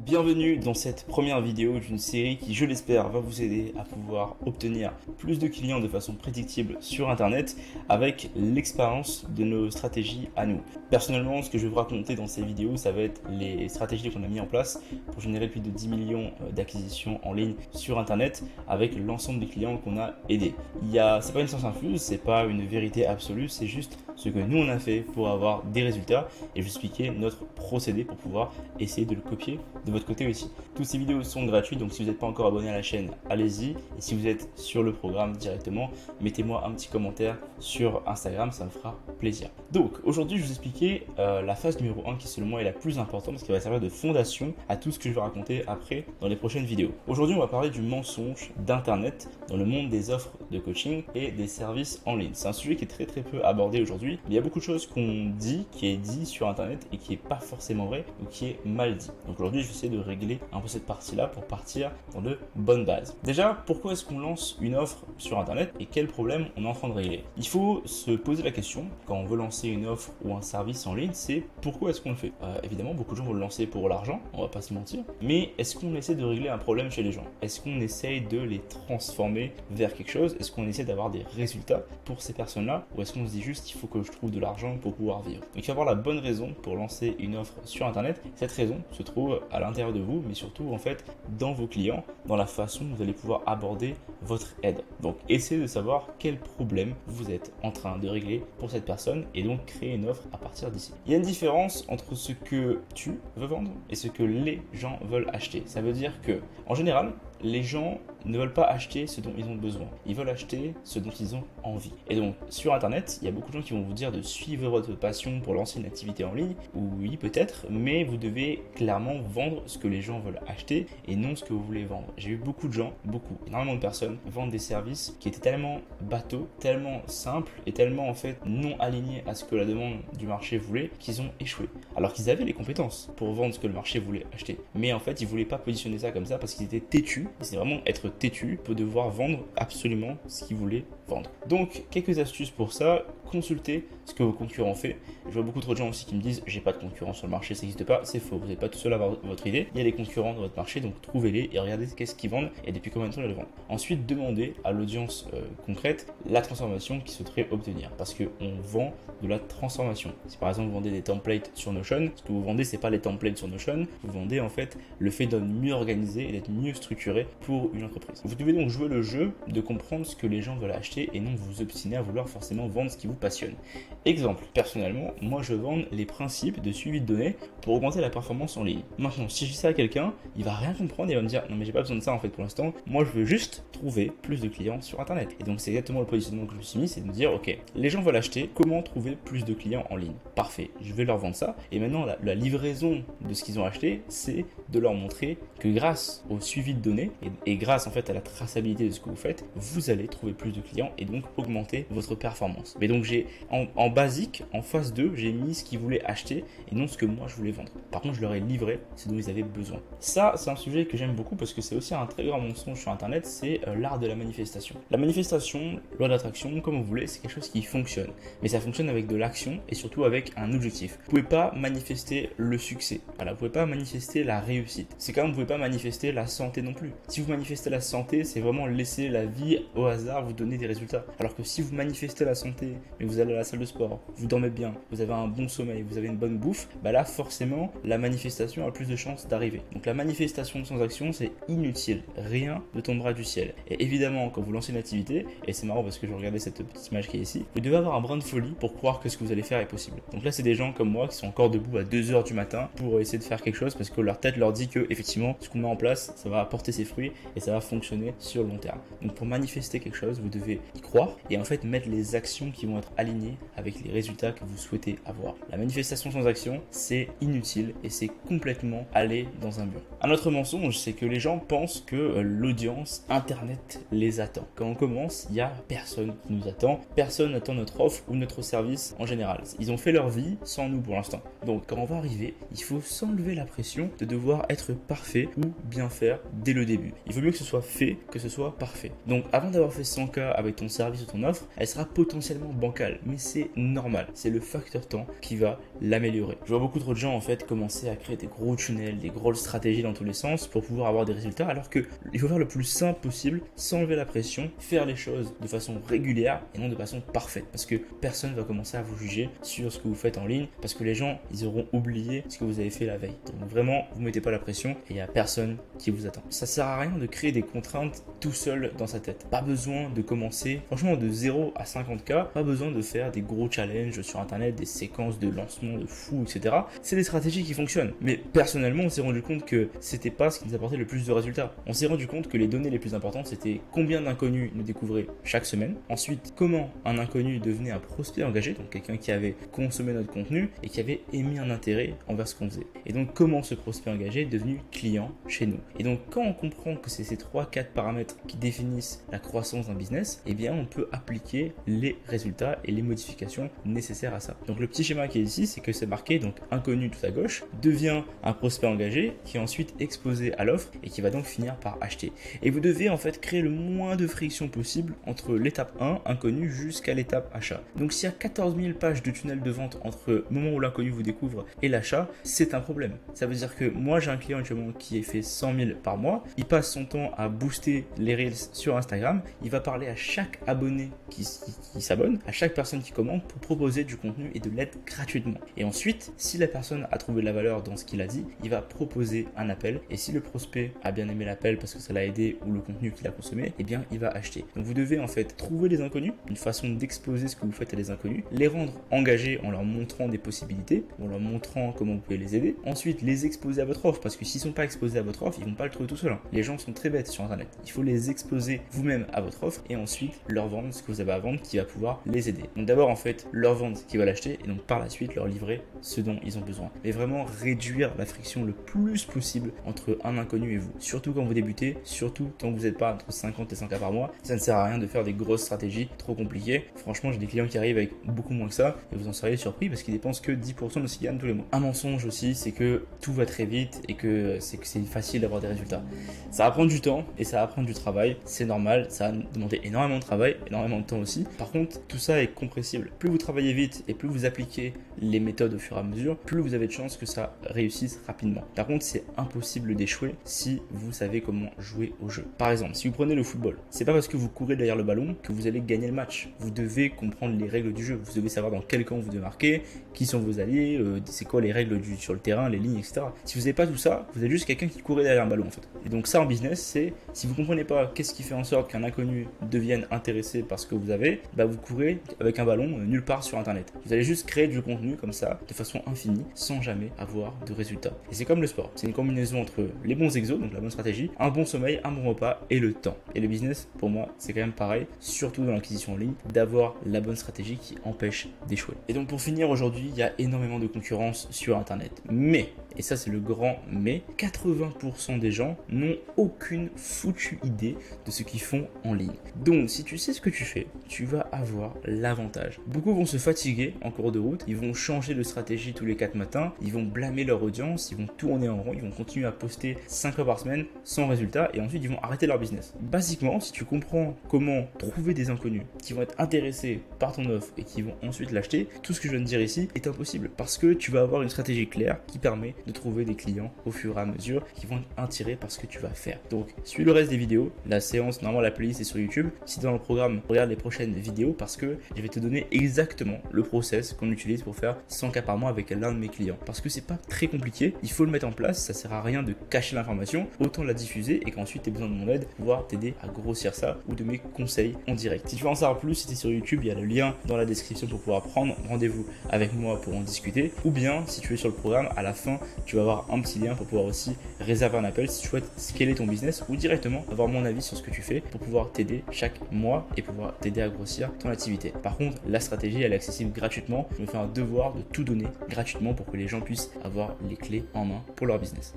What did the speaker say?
Bienvenue dans cette première vidéo d'une série qui, je l'espère, va vous aider à pouvoir obtenir plus de clients de façon prédictible sur Internet avec l'expérience de nos stratégies à nous. Personnellement, ce que je vais vous raconter dans ces vidéos, ça va être les stratégies qu'on a mis en place pour générer plus de 10 millions d'acquisitions en ligne sur Internet avec l'ensemble des clients qu'on a aidés. C'est pas une science infuse, c'est pas une vérité absolue, c'est juste ce que nous on a fait pour avoir des résultats et je vais expliquer notre procédé pour pouvoir essayer de le copier de votre côté aussi. Toutes ces vidéos sont gratuites, donc si vous n'êtes pas encore abonné à la chaîne, allez-y. Et si vous êtes sur le programme directement, mettez-moi un petit commentaire sur Instagram, ça me fera plaisir. Donc aujourd'hui, je vais vous expliquer la phase numéro 1 qui selon moi est la plus importante parce qu'elle va servir de fondation à tout ce que je vais raconter après dans les prochaines vidéos. Aujourd'hui, on va parler du mensonge d'Internet dans le monde des offres de coaching et des services en ligne. C'est un sujet qui est très peu abordé aujourd'hui. Il y a beaucoup de choses qu'on dit, qui est dit sur Internet et qui n'est pas forcément vrai ou qui est mal dit. Donc aujourd'hui, je vais essayer de régler un peu cette partie-là pour partir dans de bonnes bases. Déjà, pourquoi est-ce qu'on lance une offre sur Internet et quel problème on est en train de régler? Il faut se poser la question, quand on veut lancer une offre ou un service en ligne, c'est pourquoi est-ce qu'on le fait? Évidemment, beaucoup de gens vont le lancer pour l'argent, on va pas se mentir, mais est-ce qu'on essaie de régler un problème chez les gens? Est-ce qu'on essaye de les transformer vers quelque chose? Est-ce qu'on essaie d'avoir des résultats pour ces personnes-là? Ou est-ce qu'on se dit juste il faut que je trouve de l'argent pour pouvoir vivre? Donc il faut avoir la bonne raison pour lancer une offre sur Internet. Cette raison se trouve à l'intérieur de vous, mais surtout en fait dans vos clients, dans la façon dont vous allez pouvoir aborder votre aide. Donc essayez de savoir quel problème vous êtes en train de régler pour cette personne et donc créer une offre à partir d'ici. Il y a une différence entre ce que tu veux vendre et ce que les gens veulent acheter. Ça veut dire que en général, les gens ne veulent pas acheter ce dont ils ont besoin. Ils veulent acheter ce dont ils ont envie. Et donc, sur Internet, il y a beaucoup de gens qui vont vous dire de suivre votre passion pour lancer une activité en ligne. Oui, peut-être, mais vous devez clairement vendre ce que les gens veulent acheter et non ce que vous voulez vendre. J'ai eu beaucoup de gens, énormément de personnes vendre des services qui étaient tellement bateaux, tellement simples et tellement en fait non alignés à ce que la demande du marché voulait qu'ils ont échoué. Alors qu'ils avaient les compétences pour vendre ce que le marché voulait acheter. Mais en fait, ils ne voulaient pas positionner ça comme ça parce qu'ils étaient têtus. C'est vraiment être têtu pour devoir vendre absolument ce qu'ils voulaient vendre. Donc, quelques astuces pour ça. Consultez ce que vos concurrents font. Je vois beaucoup trop de gens aussi qui me disent j'ai pas de concurrents sur le marché, ça n'existe pas. C'est faux, vous n'êtes pas tout seul à avoir votre idée. Il y a des concurrents dans votre marché, donc trouvez-les et regardez qu'est-ce qu'ils vendent et depuis combien de temps ils le vendent. Ensuite, demandez à l'audience concrète la transformation qu'ils souhaiteraient obtenir parce qu'on vend de la transformation. Si par exemple vous vendez des templates sur Notion, ce que vous vendez c'est pas les templates sur Notion, vous vendez en fait le fait d'être mieux organisé et d'être mieux structuré pour une entreprise. Vous devez donc jouer le jeu de comprendre ce que les gens veulent acheter et non vous obstiner à vouloir forcément vendre ce qui vous passionne. Exemple, personnellement, moi je vends les principes de suivi de données pour augmenter la performance en ligne. Maintenant, si je dis ça à quelqu'un, il va rien comprendre et il va me dire non mais j'ai pas besoin de ça en fait pour l'instant, moi je veux juste trouver plus de clients sur Internet. Et donc c'est exactement le positionnement que je me suis mis, c'est de me dire ok, les gens veulent acheter, comment trouver plus de clients en ligne? Parfait, je vais leur vendre ça et maintenant la livraison de ce qu'ils ont acheté, c'est de leur montrer que grâce au suivi de données et grâce en fait à la traçabilité de ce que vous faites, vous allez trouver plus de clients et donc augmenter votre performance. Mais donc j'ai en basique, en phase 2, j'ai mis ce qu'ils voulaient acheter et non ce que moi je voulais vendre. Par contre, je leur ai livré ce dont ils avaient besoin. Ça, c'est un sujet que j'aime beaucoup parce que c'est aussi un très grand mensonge sur Internet, c'est l'art de la manifestation. La manifestation, loi d'attraction, comme vous voulez, c'est quelque chose qui fonctionne. Mais ça fonctionne avec de l'action et surtout avec un objectif. Vous pouvez pas manifester le succès. Voilà, vous pouvez pas manifester la réussite. C'est comme vous pouvez pas manifester la santé non plus. Si vous manifestez la santé, c'est vraiment laisser la vie au hasard vous donner des résultats. Alors que si vous manifestez la santé, mais vous allez à la salle de sport, vous dormez bien, vous avez un bon sommeil, vous avez une bonne bouffe, bah là forcément la manifestation a plus de chances d'arriver. Donc la manifestation sans action c'est inutile, rien ne tombera du ciel. Et évidemment quand vous lancez une activité, et c'est marrant parce que je regardais cette petite image qui est ici, vous devez avoir un brin de folie pour croire que ce que vous allez faire est possible. Donc là c'est des gens comme moi qui sont encore debout à 2h du matin pour essayer de faire quelque chose parce que leur tête leur dit que effectivement ce qu'on met en place ça va apporter ses fruits et ça va fonctionner sur le long terme. Donc pour manifester quelque chose vous devez y croire et en fait mettre les actions qui vont être alignées avec les résultats que vous souhaitez avoir. La manifestation sans action, c'est inutile et c'est complètement aller dans un mur. Un autre mensonge, c'est que les gens pensent que l'audience Internet les attend. Quand on commence, il n'y a personne qui nous attend, personne n'attend notre offre ou notre service en général. Ils ont fait leur vie sans nous pour l'instant. Donc quand on va arriver, il faut s'enlever la pression de devoir être parfait ou bien faire dès le début. Il vaut mieux que ce soit fait que ce soit parfait. Donc avant d'avoir fait 100K avec ton service ou ton offre, elle sera potentiellement bancale, mais c'est normal, c'est le facteur temps qui va l'améliorer. Je vois beaucoup trop de gens en fait commencer à créer des gros tunnels, des grosses stratégies dans tous les sens pour pouvoir avoir des résultats, alors que il faut faire le plus simple possible, sans enlever la pression, faire les choses de façon régulière et non de façon parfaite, parce que personne va commencer à vous juger sur ce que vous faites en ligne, parce que les gens ils auront oublié ce que vous avez fait la veille. Donc vraiment, vous mettez pas la pression et il n'y a personne qui vous attend. Ça sert à rien de créer des contraintes tout seul dans sa tête. Pas besoin de commencer, franchement, de 0 à 50K, pas besoin de faire des gros challenges sur internet, des séquences de lancement de fou, etc. C'est des stratégies qui fonctionnent. Mais personnellement, on s'est rendu compte que c'était pas ce qui nous apportait le plus de résultats. On s'est rendu compte que les données les plus importantes, c'était combien d'inconnus nous découvraient chaque semaine. Ensuite, comment un inconnu devenait un prospect engagé, donc quelqu'un qui avait consommé notre contenu et qui avait émis un intérêt envers ce qu'on faisait. Et donc, comment ce prospect engagé est devenu client chez nous. Et donc, quand on comprend que c'est ces 3-4 paramètres qui définissent la croissance d'un business, eh bien, on peut appliquer les résultats et les modifications nécessaires à ça. Donc, le petit schéma qui est ici, c'est que c'est marqué, donc, inconnu tout à gauche, devient un prospect engagé qui est ensuite exposé à l'offre et qui va donc finir par acheter. Et vous devez en fait créer le moins de friction possible entre l'étape 1, inconnu, jusqu'à l'étape achat. Donc, s'il y a 14 000 pages de tunnel de vente entre le moment où l'inconnu vous découvre et l'achat, c'est un problème. Ça veut dire que moi, j'ai un client actuellement qui est fait 100 000 par mois, il passe son temps à booster les Reels sur Instagram, il va parler à chaque abonné qui s'abonne, à chaque personne qui commente pour proposer du contenu et de l'aide gratuitement. Et ensuite, si la personne a trouvé de la valeur dans ce qu'il a dit, il va proposer un appel et si le prospect a bien aimé l'appel parce que ça l'a aidé ou le contenu qu'il a consommé, eh bien il va acheter. Donc vous devez en fait trouver les inconnus, une façon d'exposer ce que vous faites à des inconnus, les rendre engagés en leur montrant des possibilités, en leur montrant comment vous pouvez les aider, ensuite les exposer à votre offre parce que s'ils ne sont pas exposés à votre offre, ils vont pas le trouver tout seul. Les gens sont très bêtes sur internet. Il faut les exposer vous-même à votre offre et ensuite leur vendre ce que vous avez à vendre qui va pouvoir les aider. Donc d'abord en fait leur vendre ce qu'ils veulent acheter et donc par la suite leur livrer ce dont ils ont besoin. Mais vraiment réduire la friction le plus possible entre un inconnu et vous. Surtout quand vous débutez, surtout tant que vous n'êtes pas entre 50 et 100K par mois, ça ne sert à rien de faire des grosses stratégies trop compliquées. Franchement, j'ai des clients qui arrivent avec beaucoup moins que ça et vous en seriez surpris parce qu'ils dépensent que 10% de ce qu'ils gagnent tous les mois. Un mensonge aussi, c'est que tout va très vite et que c'est facile d'avoir des résultats. Ça va prendre du temps et ça va prendre du travail, c'est normal, ça va demander énormément de travail, énormément de temps aussi. Par contre, tout ça est compressible. Plus vous travaillez vite et plus vous appliquez les méthodes au fur et à mesure, plus vous avez de chances que ça réussisse rapidement. Par contre, c'est impossible d'échouer si vous savez comment jouer au jeu. Par exemple, si vous prenez le football, c'est pas parce que vous courez derrière le ballon que vous allez gagner le match. Vous devez comprendre les règles du jeu. Vous devez savoir dans quel camp vous devez marquer, qui sont vos alliés, c'est quoi les règles sur le terrain, les lignes, etc. Si vous n'avez pas tout ça, vous êtes juste quelqu'un qui courait derrière un ballon en fait. Et donc ça en business, c'est si vous comprenez pas qu'est-ce qui fait en sorte qu'un inconnu devienne intéressé par ce que vous avez, bah vous courez avec un ballon nulle part sur internet. Vous allez juste créer du contenu comme ça, de façon infinie, sans jamais avoir de résultats. Et c'est comme le sport, c'est une combinaison entre les bons exos, donc la bonne stratégie, un bon sommeil, un bon repas et le temps. Et le business, pour moi, c'est quand même pareil, surtout dans l'acquisition en ligne, d'avoir la bonne stratégie qui empêche d'échouer. Et donc pour finir, aujourd'hui, il y a énormément de concurrence sur internet. Mais, et ça c'est le grand mais, 80% des gens n'ont aucune foutue idée de ce qu'ils font en ligne. Donc si tu sais ce que tu fais, tu vas avoir l'avantage. Beaucoup vont se fatiguer en cours de route, ils vont changer de stratégie tous les 4 matins, ils vont blâmer leur audience, ils vont tourner en rond, ils vont continuer à poster 5 fois par semaine sans résultat et ensuite ils vont arrêter leur business. Basiquement, si tu comprends comment trouver des inconnus qui vont être intéressés par ton offre et qui vont ensuite l'acheter, tout ce que je viens de dire ici est impossible parce que tu vas avoir une stratégie claire qui permet de trouver des clients au fur et à mesure qui vont être attirés par ce que tu vas faire. Donc, suis le reste des vidéos. La séance, normalement, la playlist est sur YouTube. Si dans le programme, regarde les prochaines vidéos parce que je vais te donner exactement le process qu'on utilise pour faire 100K par mois avec l'un de mes clients. Parce que c'est pas très compliqué. Il faut le mettre en place. Ça sert à rien de cacher l'information. Autant la diffuser et qu'ensuite tu aies besoin de mon aide pour pouvoir t'aider à grossir ça ou de mes conseils en direct. Si tu veux en savoir plus, si tu es sur YouTube, il y a le lien dans la description pour pouvoir prendre rendez-vous avec moi pour en discuter. Ou bien, si tu es sur le programme, à la fin, tu vas avoir un petit lien pour pouvoir aussi réserver un appel si tu souhaites scaler ton business ou directement avoir mon avis sur ce que tu fais pour pouvoir t'aider chaque mois et pouvoir t'aider à grossir ton activité. Par contre, la stratégie, elle est accessible gratuitement. Je me fais un devoir de tout donner gratuitement pour que les gens puissent avoir les clés en main pour leur business.